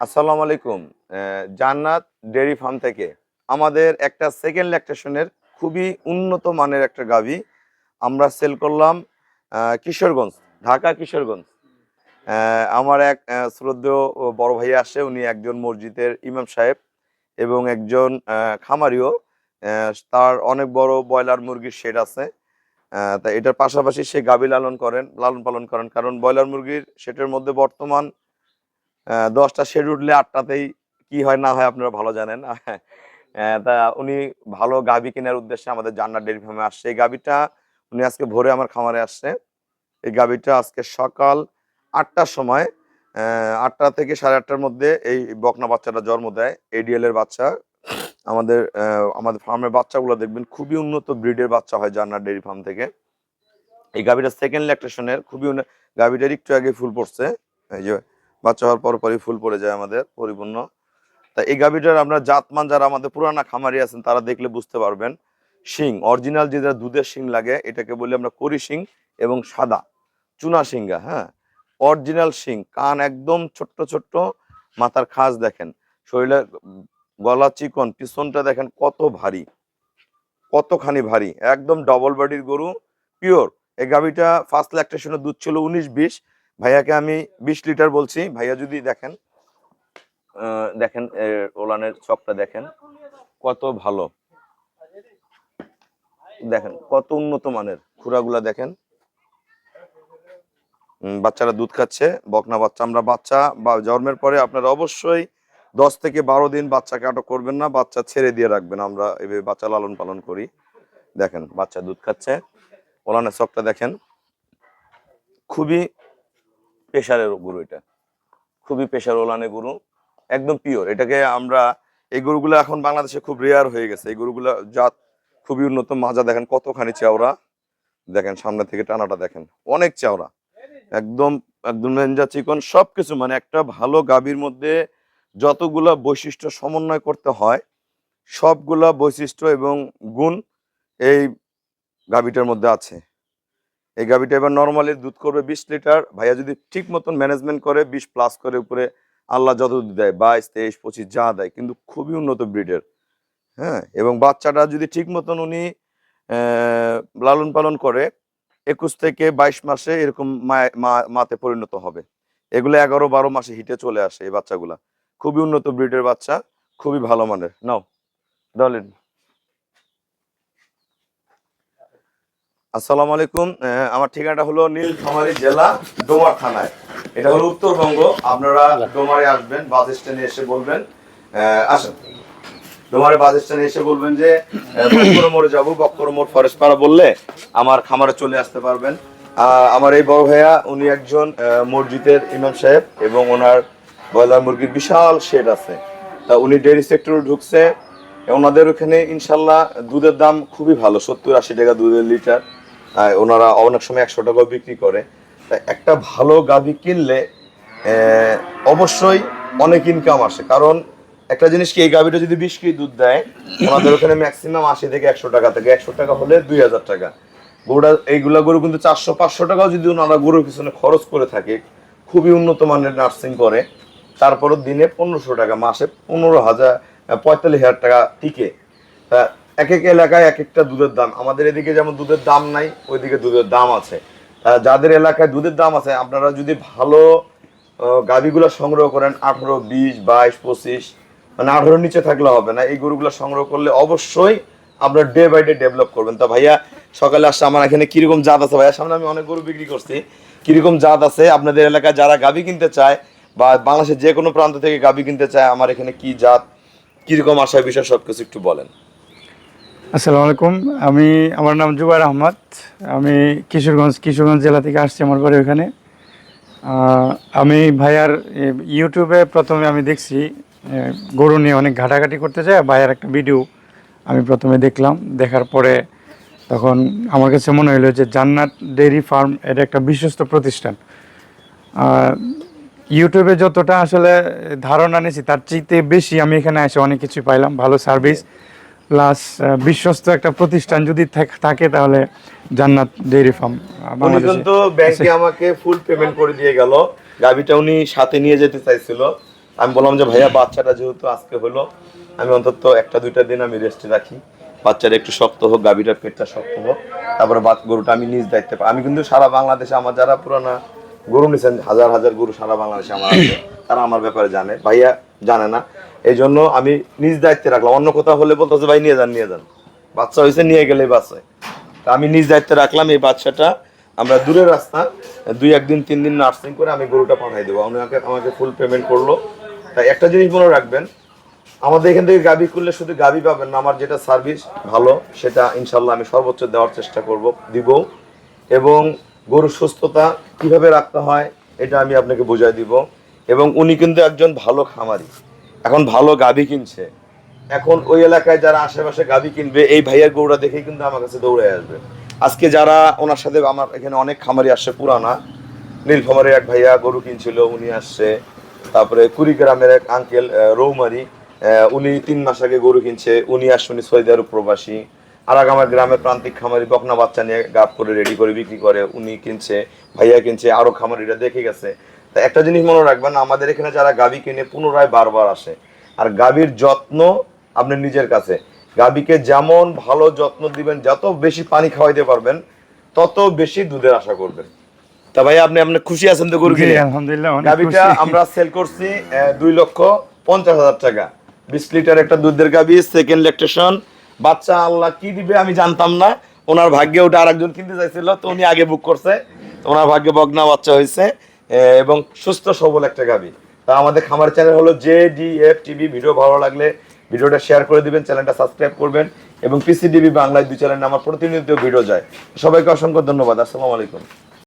আসসালামু আলাইকুম। জান্নাত ডেইরি ফার্ম থেকে আমাদের একটা সেকেন্ড ল্যাকটেশনের খুবই উন্নত মানের একটা গাভী আমরা সেল করলাম কিশোরগঞ্জ, ঢাকা কিশোরগঞ্জ। আমার এক শ্রদ্ধেয় বড় ভাই আসে, উনি একজন মসজিদের ইমাম সাহেব এবং একজন খামারিও। তার অনেক বড় ব্রয়লার মুরগির শেড আছে। তা এটার পাশাপাশি সে গাভী লালন পালন করেন, কারণ ব্রয়লার মুরগির শেডের মধ্যে বর্তমান 10টা শেড উঠলে 8টাতেই কি হয় না হয় আপনারা ভালো জানেন। তা উনি ভালো গাভী কেনার উদ্দেশ্যে আমাদের জান্নাত ডেইরি ফার্মে আসছে। এই গাভীটা উনি আজকে ভোরে আমার খামারে আসছে। এই গাভীটা আজকে সকাল 8টার সময় 8টা থেকে 8:30টার মধ্যে এই বকনা বাচ্চাটা জন্ম দেয়। এডিএল এর বাচ্চা। আমাদের ফার্মের বাচ্চাগুলো দেখবেন খুবই উন্নত ব্রিডের বাচ্চা হয় জান্নাত ডেইরি ফার্ম থেকে। এই গাভীটা সেকেন্ড ল্যাকটেশনের গাভীটার একটু আগে ফুল পড়ছে। এই যে বাচ্চা হওয়ার পরই ফুল পড়ে যায় আমাদের পরিপূর্ণ। তা এই গাভীটার আমরা জাতমান যারা আমাদের পুরানা খামারি আছেন তারা দেখলে বুঝতে পারবেন। শিং অরিজিনাল যেটা দুধের শিং লাগে এটাকে বলি আমরা করি শিং এবং সাদা চুনা শিঙ্গা। হ্যাঁ, অরিজিনাল শিং, কান একদম ছোট্ট ছোট্ট, মাথার খাঁজ দেখেন, শরীরের গলা চিকন, পিছনটা দেখেন কত ভারী, কতখানি ভারী, একদম ডবল বডির গরু, পিওর। এই গাভীটা ফার্স্ট ল্যাকটেশনের দুধ ছিল 19-20। ভাইয়াকে আমি 20 লিটার বলছি। ভাইয়া যদি দেখেন দেখেন ওলানের চকটা দেখেন কত ভালো, দেখেন কত উন্নত মানের খুরাগুলা দেখেন। বাচ্চারা দুধ খাচ্ছে, বকনা বাচ্চা। আমরা বাচ্চা বা জন্মের পরে আপনারা অবশ্যই 10 থেকে 12 দিন বাচ্চাকে আটক করবেন না, বাচ্চা ছেড়ে দিয়ে রাখবেন। আমরা এইভাবে বাচ্চা লালন পালন করি। দেখেন বাচ্চা দুধ খাচ্ছে, ওলানের চকটা দেখেন, খুবই প্রেশারের গরু, এটা খুবই প্রেশার ওলানের গরু, একদম পিওর। এটাকে আমরা এই গরুগুলো এখন বাংলাদেশে খুব রেয়ার হয়ে গেছে। এই গরুগুলো জাত খুবই উন্নত। মাজা দেখেন কতখানি চওড়া, দেখেন সামনে থেকে টানাটা দেখেন অনেক চওড়া, একদম একদম লেঞ্জা চিকন সবকিছু। মানে একটা ভালো গাভীর মধ্যে যতগুলা বৈশিষ্ট্য সমন্বয় করতে হয় সবগুলা বৈশিষ্ট্য এবং গুণ এই গাভীটার মধ্যে আছে। এই গাভীটা এবার নর্মালি দুধ করবে 20 লিটার। ভাইয়া যদি ঠিক মতন ম্যানেজমেন্ট করে 20+ করে, উপরে আল্লাহ যত দুধ দেয় 22, 23, 25 যা দেয়, কিন্তু খুবই উন্নত ব্রিডের। হ্যাঁ, এবং বাচ্চাটা যদি ঠিক মতন উনি লালন পালন করে 21 থেকে 22 মাসে এরকম মাতে পরিণত হবে। এগুলো 11-12 মাসে হিটে চলে আসে এই বাচ্চাগুলা। খুবই উন্নত ব্রিডের বাচ্চা, খুবই ভালো মানের। নাও দলেন। আসসালামু আলাইকুম। আমার ঠিকানাটা হলো নীলফামারী জেলা, ডোমার থানায়। এটা হলো উত্তরবঙ্গ। আপনারা ডোমারে আসবেন, বাস স্ট্যান্ডে এসে বলবেন আসেন, ডোমারে বাস স্ট্যান্ডে এসে বলবেন যে বক্কর মোড়ে যাবো, বক্কর মোড় ফরেস্ট পাড়া বললে আমার খামারে চলে আসতে পারবেন। আমার এই বড় ভাইয়া উনি একজন মসজিদের ইমাম সাহেব এবং ওনার ব্রয়লার মুরগির বিশাল শেড আছে। তা উনি ডেইরি সেক্টরে ঢুকছে। ওনাদের ওখানে ইনশাল্লাহ দুধের দাম খুবই ভালো, 70-80 টাকা দুধের লিটার। ওনারা অনেক সময় 100 টাকাও বিক্রি করে। তাই একটা ভালো গাভী কিনলে অবশ্যই অনেক ইনকাম আসে। কারণ একটা জিনিস কি, এই গাভীটা যদি 20 কেজি দুধ দেয়, ওনাদের ওখানে ম্যাক্সিমাম 80 থেকে 100 টাকা থেকে 100 টাকা হলে 2000 টাকা। গরুটা এইগুলা গরু কিন্তু 400-500 টাকাও যদি ওনারা গরুর পিছনে খরচ করে থাকে, খুবই উন্নত মানের নার্সিং করে, তারপরও দিনে 1500 টাকা, মাসে 45,000 টাকা টিকে। তা এক এক এলাকায় এক একটা দুধের দাম। আমাদের এদিকে যেমন দুধের দাম নাই, ওইদিকে দুধের দাম আছে। যাদের এলাকায় দুধের দাম আছে, আপনারা যদি ভালো গাভীগুলো সংগ্রহ করেন 18, 20, 22, 25, মানে 18 নিচে থাকলে হবে না। এই গরুগুলো সংগ্রহ করলে অবশ্যই আপনার ডে বাই ডে ডেভেলপ করবেন। তা ভাইয়া সকালে আসছে, আমার এখানে কিরকম জাত আছে ভাইয়া, সামনে আমি অনেক গরু বিক্রি করছি, কিরকম জাত আছে আপনাদের এলাকায় যারা গাভী কিনতে চায় বা বাংলাদেশের যে কোনো প্রান্ত থেকে গাভী কিনতে চায়, আমার এখানে কি জাত, কিরকম আসার বিষয় সবকিছু একটু বলেন। আসসালামু আলাইকুম। আমার নাম জুবাইর আহমদ। আমি কিশোরগঞ্জ জেলা থেকে আসছি, আমার বাড়ি ওখানে। আমি ভাইয়ার ইউটিউবে প্রথমে আমি দেখছি গরু নিয়ে অনেক ঘাটাঘাটি করতে যায়, ভাইয়ার একটা ভিডিও আমি প্রথমে দেখলাম। দেখার পরে তখন আমার কাছে মনে হলো যে জান্নাত ডেইরি ফার্ম এটা একটা বিশ্বস্ত প্রতিষ্ঠান। ইউটিউবে যতটা আসলে ধারণা নিয়েছি তার চাইতে বেশি আমি এখানে এসে অনেক কিছু পাইলাম, ভালো সার্ভিস প্লাস বিশ্বস্ত একটা প্রতিষ্ঠান যদি থাকে তাহলে জান্নাত ডেইরি ফার্ম। উনি কিন্তু ব্যাংকে আমাকে ফুল পেমেন্ট করে দিয়ে গেল। গাভীটা উনি সাথে নিয়ে যেতে চাইছিল, আমি বললাম যে ভাইয়া বাচ্চাটা যেহেতু আজকে হলো, আমি অন্তত 1-2 দিন আমি রেস্টে রাখি, বাচ্চাটা একটু শক্ত হোক, গাভীটার পেটটা শক্ত হোক, তারপরে গরুটা আমি নিজ দায়িত্বে আমি কিন্তু সারা বাংলাদেশে আমার যারা পুরানা গরু নিছেন, হাজার হাজার গরু সারা বাংলাদেশে আমার আছে, তারা আমার ব্যাপারে জানে, ভাইয়া জানে না, এই জন্য আমি নিজ দায়িত্বে রাখলাম। অন্য কোথাও হলে বলতেছে ভাই নিয়ে যান, বাচ্চা হয়েছে নিয়ে গেলেই বাচ্চায়, তা আমি নিজ দায়িত্বে রাখলাম। এই বাচ্চাটা আমরা দূরের রাস্তা 2-1 দিন 3 দিন নার্সিং করে আমি গরুটা পাঠাই দেবো, আমাকে ফুল পেমেন্ট করলো। তাই একটা জিনিস মনে রাখবেন, আমাদের এখান থেকে গাভী করলে শুধু গাভী পাবেন না, আমার যেটা সার্ভিস ভালো সেটা ইনশাল্লাহ আমি সর্বোচ্চ দেওয়ার চেষ্টা দিব, এবং গরুর সুস্থতা কিভাবে রাখতে হয় এটা আমি আপনাকে বুঝাই দিব। এবং উনি কিন্তু একজন ভালো খামারি, এখন ভালো গাভী কিনছে, এখন ওই এলাকায় যারা আশেপাশে গাভী কিনবে এই ভাইয়ের গরুটা দেখেই কিন্তু আমার কাছে দৌড়ে আসবে। আজকে যারা ওনার সাথে, আমার এখানে অনেক খামারি আসছে পুরানা, নীলফামারীর এক ভাইয়া গরু কিনছিল, উনি আসছে, তারপরে কুড়িগ্রামের এক আঙ্কেল রৌমারি, উনি 3 মাস আগে গরু কিনছে, উনি আসছে, উনি সৌদি আরব প্রবাসী। আর আমার গ্রামের প্রান্তিক খামারি বকনা বাচ্চা নিয়ে গাপ করে রেডি করে বিক্রি করে, উনি কিনছে, ভাইয়া কিনছে, আরো খামারিরা দেখে গেছে। তা একটা জিনিস মনে রাখবেন, আমাদের এখানে যারা গাভী কিনে পুনরায় বারবার আসে। আর গাভীর যত্ন আপনি নিজের কাছে, গাভীকে যেমন ভালো যত্ন দিবেন, যত বেশি পানি খাওয়াইতে পারবেন তত বেশি দুধের আশা করবেন। তা ভাই আপনি খুশি আছেন তো গরু কিনে? আলহামদুলিল্লাহ, অনেক গাভীটা খুশি। আমরা সেল করছি 2,50,000 টাকা, 20 লিটার একটা দুধের গাভী, সেকেন্ড ল্যাকটেশন, বাচ্চা আল্লাহ কি দিবে আমি জানতাম না, ওনার ভাগ্যে ওটা আরেকজন কিনতে চাইছিল, তো উনি আগে বুক করছে, তো ওনার ভাগ্যে বগনা বাচ্চা হয়েছে, এবং সুস্থ সবল একটা গাভী। তা আমাদের খামার চ্যানেল হলো JDF TV। ভিডিও ভালো লাগলে ভিডিওটা শেয়ার করে দিবেন, চ্যানেলটা সাবস্ক্রাইব করবেন, এবং PCDB বাংলায় 2 চ্যানেলে আমার প্রতিনিয়ত ভিডিও যায়। সবাইকে অসংখ্য ধন্যবাদ। আসসালামু আলাইকুম।